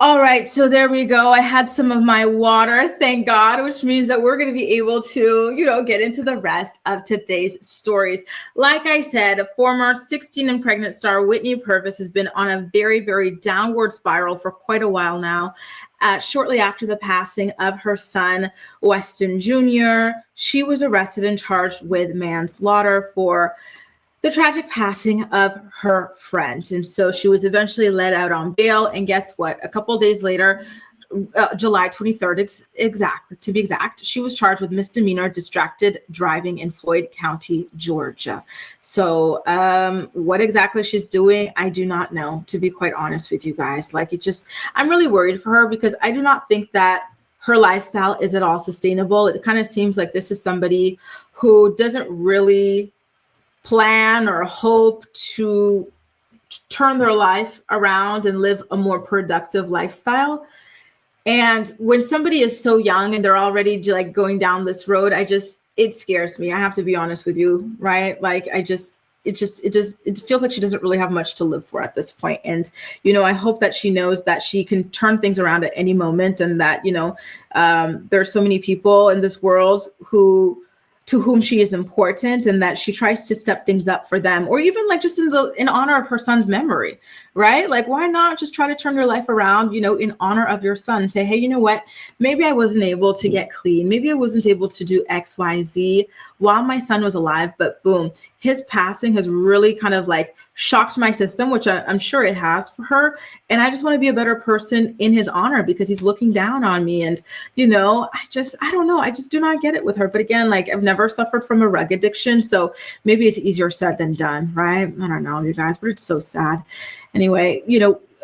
All right, so there we go. I had some of my water, thank God, which means that we're going to be able to, get into the rest of today's stories. Like I said, a former 16 and pregnant star Whitney Purvis has been on a very, very downward spiral for quite a while now. Shortly after the passing of her son, Weston Jr., she was arrested and charged with manslaughter for the tragic passing of her friend. And so she was eventually let out on bail. And guess what? A couple of days later, July 23rd, to be exact, she was charged with misdemeanor distracted driving in Floyd County, Georgia. So what exactly she's doing, I do not know, to be quite honest with you guys. I'm really worried for her because I do not think that her lifestyle is at all sustainable. It kind of seems like this is somebody who doesn't really plan or hope to turn their life around and live a more productive lifestyle. And when somebody is so young and they're already going down this road, it scares me. I have to be honest with you, right? It feels like she doesn't really have much to live for at this point. And, I hope that she knows that she can turn things around at any moment, and that, there are so many people in this world to whom she is important, and that she tries to step things up for them, or even just in honor of her son's memory, right? Why not just try to turn your life around, in honor of your son? Say, hey, you know what? Maybe I wasn't able to get clean. Maybe I wasn't able to do X, Y, Z while my son was alive, but boom, his passing has really kind of shocked my system, which I'm sure it has for her. And I just want to be a better person in his honor because he's looking down on me. And, I don't know. I just do not get it with her. But again, I've never suffered from a rug addiction. So maybe it's easier said than done, right? I don't know, you guys, but it's so sad. Anyway,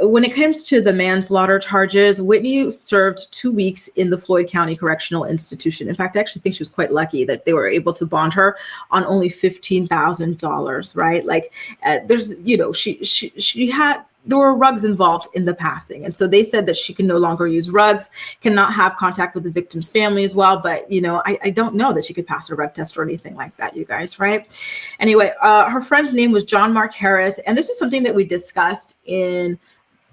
when it comes to the manslaughter charges, Whitney served 2 weeks in the Floyd County Correctional Institution. In fact, I actually think she was quite lucky that they were able to bond her on only $15,000, right? There were rugs involved in the passing. And so they said that she can no longer use rugs, cannot have contact with the victim's family as well. But, I don't know that she could pass a rug test or anything like that, you guys, right? Anyway, her friend's name was John Mark Harris. And this is something that we discussed in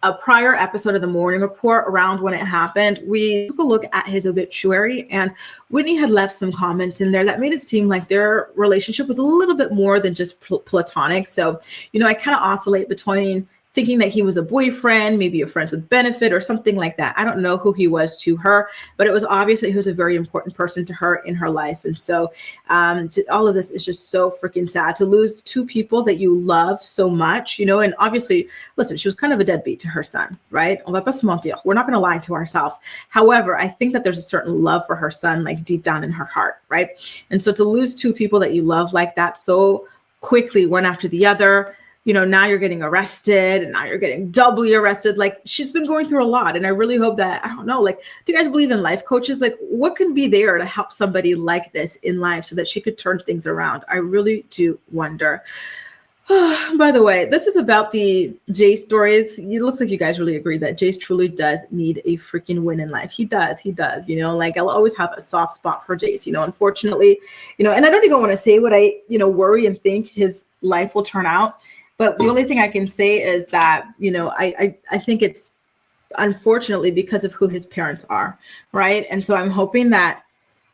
a prior episode of the Morning Report around when it happened. We took a look at his obituary, and Whitney had left some comments in there that made it seem like their relationship was a little bit more than just platonic. So, I kind of oscillate between thinking that he was a boyfriend, maybe a friend with benefit or something like that. I don't know who he was to her, but it was obvious that he was a very important person to her in her life. And so all of this is just so freaking sad to lose two people that you love so much, and obviously, listen, she was kind of a deadbeat to her son, right? We're not going to lie to ourselves. However, I think that there's a certain love for her son, deep down in her heart, right? And so to lose two people that you love like that so quickly, one after the other, now you're getting arrested and now you're getting doubly arrested. She's been going through a lot. And I really hope that, I don't know, do you guys believe in life coaches? What can be there to help somebody like this in life so that she could turn things around? I really do wonder. By the way, this is about the Jace stories. It looks like you guys really agree that Jace truly does need a freaking win in life. He does. I'll always have a soft spot for Jace, unfortunately, and I don't even want to say what I, worry and think his life will turn out. But the only thing I can say is that, I think it's unfortunately because of who his parents are, right? And so I'm hoping that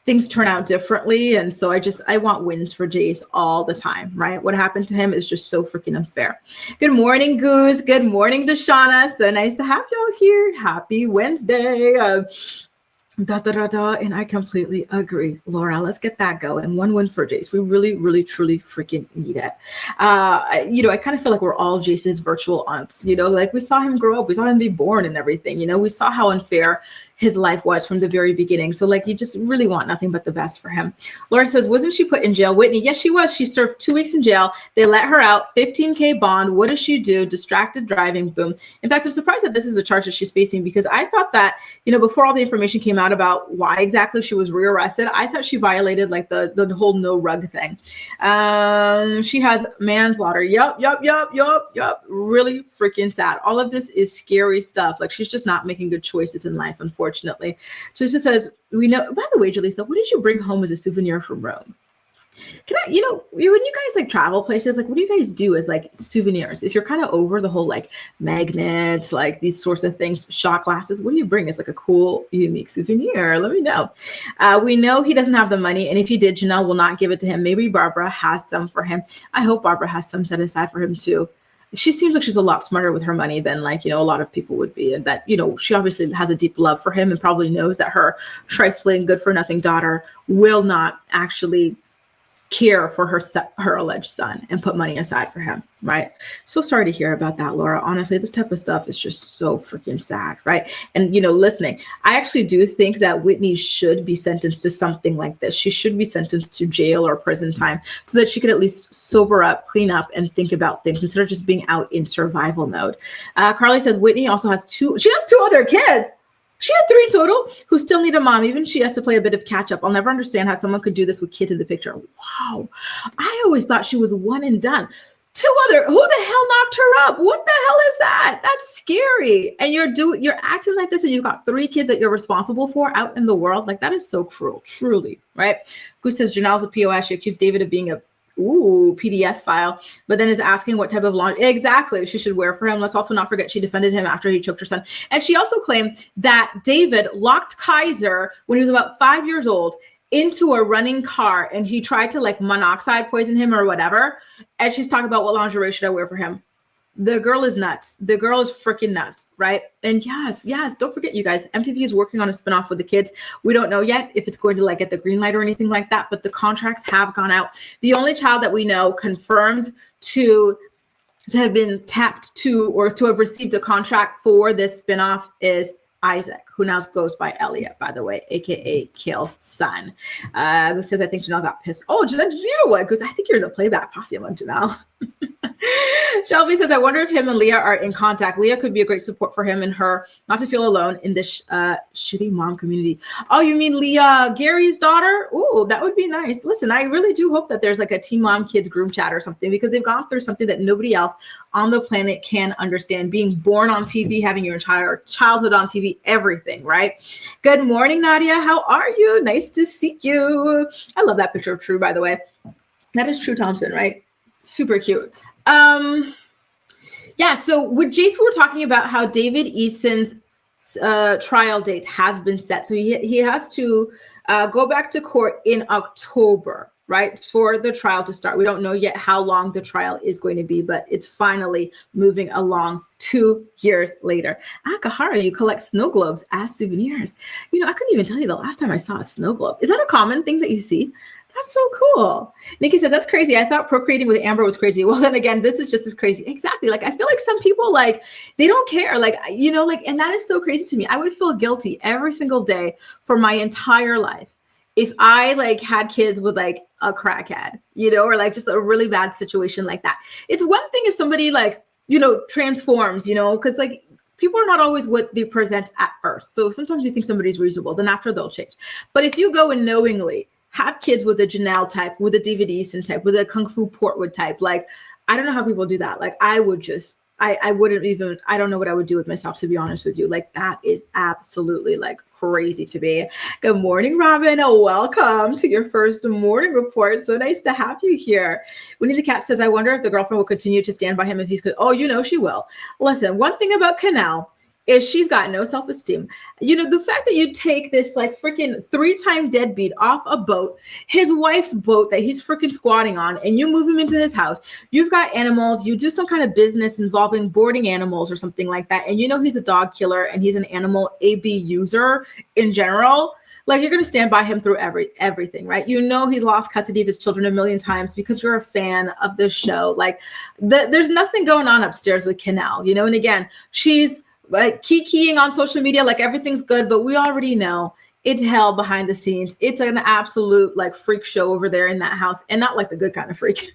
things turn out differently. And so I want wins for Jace all the time, right? What happened to him is just so freaking unfair. Good morning, Goose. Good morning, Deshauna. So nice to have y'all here. Happy Wednesday. And I completely agree, Laura. Let's get that going. One win for Jace. We really, really, truly freaking need it. I kind of feel like we're all Jace's virtual aunts. We saw him grow up, we saw him be born and everything. We saw how unfair his life was from the very beginning. So you just really want nothing but the best for him. Laura says, wasn't she put in jail? Whitney, yes, she was. She served 2 weeks in jail. They let her out, $15,000 bond. What does she do? Distracted driving, boom. In fact, I'm surprised that this is a charge that she's facing because I thought that, before all the information came out about why exactly she was rearrested, I thought she violated the whole no rug thing. She has manslaughter. Yup. Really freaking sad. All of this is scary stuff. She's just not making good choices in life, unfortunately. Jalisa says, we know, by the way, Jalisa, what did you bring home as a souvenir from Rome? Can I, when you guys like travel places, like what do you guys do as like souvenirs? If you're kind of over the whole like magnets, like these sorts of things, shot glasses, what do you bring as like a cool, unique souvenir? Let me know. We know he doesn't have the money. And if he did, Janelle will not give it to him. Maybe Barbara has some for him. I hope Barbara has some set aside for him too. She seems like she's a lot smarter with her money than like, a lot of people would be. And that, she obviously has a deep love for him and probably knows that her trifling, good for nothing daughter will not actually care for her alleged son and put money aside for him, right? So sorry to hear about that, Laura. Honestly, this type of stuff is just so freaking sad, right? And, listening, I actually do think that Whitney should be sentenced to something like this. She should be sentenced to jail or prison time so that she could at least sober up, clean up, and think about things instead of just being out in survival mode. Carly says Whitney also has two other kids. She had 3 in total who still need a mom. Even she has to play a bit of catch up. I'll never understand how someone could do this with kids in the picture. Wow. I always thought she was one and done. 2 other, who the hell knocked her up? What the hell is that? That's scary. And you're acting like this and you've got 3 kids that you're responsible for out in the world. Like that is so cruel, truly, right? Who says Janelle's a POS? She accused David of being a PDF file, but then is asking what type of laundry exactly she should wear for him. Let's also not forget she defended him after he choked her son. And she also claimed that David locked Kaiser when he was about 5 years old into a running car and he tried to like monoxide poison him or whatever. And she's talking about what lingerie should I wear for him. The girl is nuts. The girl is freaking nuts, right? And yes, don't forget, you guys, MTV is working on a spinoff with the kids. We don't know yet if it's going to like get the green light or anything like that, but the contracts have gone out. The only child that we know confirmed to have been tapped to or to have received a contract for this spinoff is Isaac, who now goes by Elliot, by the way, aka Kale's son. Who says, I think Janelle got pissed. Oh, just you know what? Because I think you're the playback posse among Janelle. Shelby says, I wonder if him and Leah are in contact. Leah could be a great support for him and her not to feel alone in this shitty mom community. Oh, you mean Leah, Gary's daughter? Oh, that would be nice. Listen, I really do hope that there's like a Teen Mom Kids group chat or something because they've gone through something that nobody else on the planet can understand. Being born on TV, having your entire childhood on TV, everything, right? Good morning, Nadia. How are you? Nice to see you. I love that picture of True, by the way. That is True Thompson, right? Super cute. So with Jace, we were talking about how David Eason's trial date has been set. So he has to go back to court in October, right, for the trial to start. We don't know yet how long the trial is going to be, but it's finally moving along 2 years later. Akahara, you collect snow globes as souvenirs. I couldn't even tell you the last time I saw a snow globe. Is that a common thing that you see? That's so cool. Nikki says, that's crazy. I thought procreating with Amber was crazy. Well, then again, this is just as crazy. Exactly. Like, I feel like some people, like, they don't care. Like, and that is so crazy to me. I would feel guilty every single day for my entire life if I, like, had kids with, like, a crackhead, or, like, just a really bad situation like that. It's one thing if somebody, like, transforms, because, like, people are not always what they present at first. So sometimes you think somebody's reasonable, then after they'll change. But if you go and knowingly have kids with a Janelle type, with a David Eason type, with a Kung Fu Portwood type. Like, I don't know how people do that. Like, I would just, I wouldn't even, I don't know what I would do with myself, to be honest with you. Like, that is absolutely like crazy to me. Good morning, Robin. Welcome to your first morning report. So nice to have you here. Winnie the Cat says, I wonder if the girlfriend will continue to stand by him if he's good. Oh, she will. Listen, one thing about Canal is she's got no self-esteem. The fact that you take this like freaking 3-time deadbeat off a boat, his wife's boat that he's freaking squatting on, and you move him into his house. You've got animals. You do some kind of business involving boarding animals or something like that. And he's a dog killer and he's an animal AB user in general. Like, you're going to stand by him through everything, right? He's lost custody of his children a million times because you're a fan of this show. Like, there's nothing going on upstairs with Canal, and again, she's like kikiing on social media, like everything's good, but we already know it's hell behind the scenes. It's an absolute like freak show over there in that house, and not like the good kind of freak.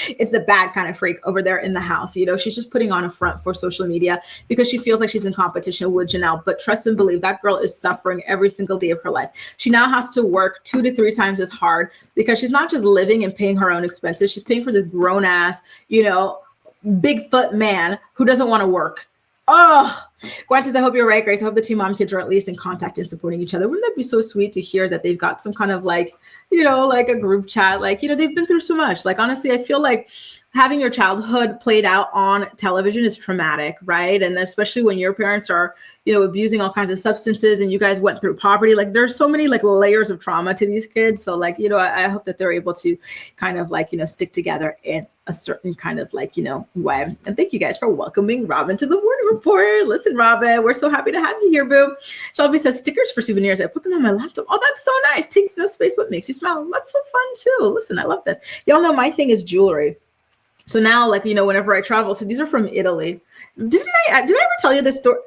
It's the bad kind of freak over there in the house. She's just putting on a front for social media because she feels like she's in competition with Janelle. But trust and believe, that girl is suffering every single day of her life. She now has to work 2 to 3 times as hard because she's not just living and paying her own expenses. She's paying for this grown ass, Bigfoot man who doesn't want to work. Oh, Gwen says, I hope you're right, Grace. I hope the two mom kids are at least in contact and supporting each other. Wouldn't that be so sweet to hear that they've got some kind of like, like a group chat? Like, they've been through so much. Like, honestly, I feel like having your childhood played out on television is traumatic, right? And especially when your parents are, abusing all kinds of substances and you guys went through poverty. Like, there's so many like layers of trauma to these kids. So like, I hope that they're able to kind of like, stick together in a certain kind of like, way. And thank you guys for welcoming Robin to the morning report. Listen, Robin, we're so happy to have you here, boo. Shelby says stickers for souvenirs. I put them on my laptop. Oh, that's so nice. Takes no space, but makes you smile. That's so fun too. Listen, I love this. Y'all know my thing is jewelry. So now, like, whenever I travel, so these are from Italy. Did I ever tell you this story?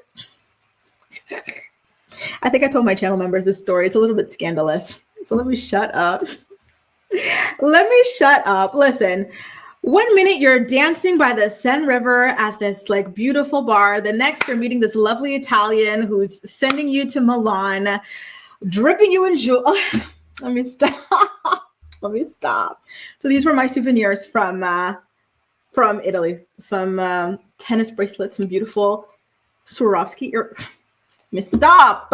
I think I told my channel members this story. It's a little bit scandalous. So let me shut up. Listen, 1 minute you're dancing by the Seine River at this like beautiful bar. The next you're meeting this lovely Italian who's sending you to Milan, dripping you in jewelry. Let me stop. So these were my souvenirs from Italy. Some tennis bracelets, some beautiful Swarovski. Let me stop.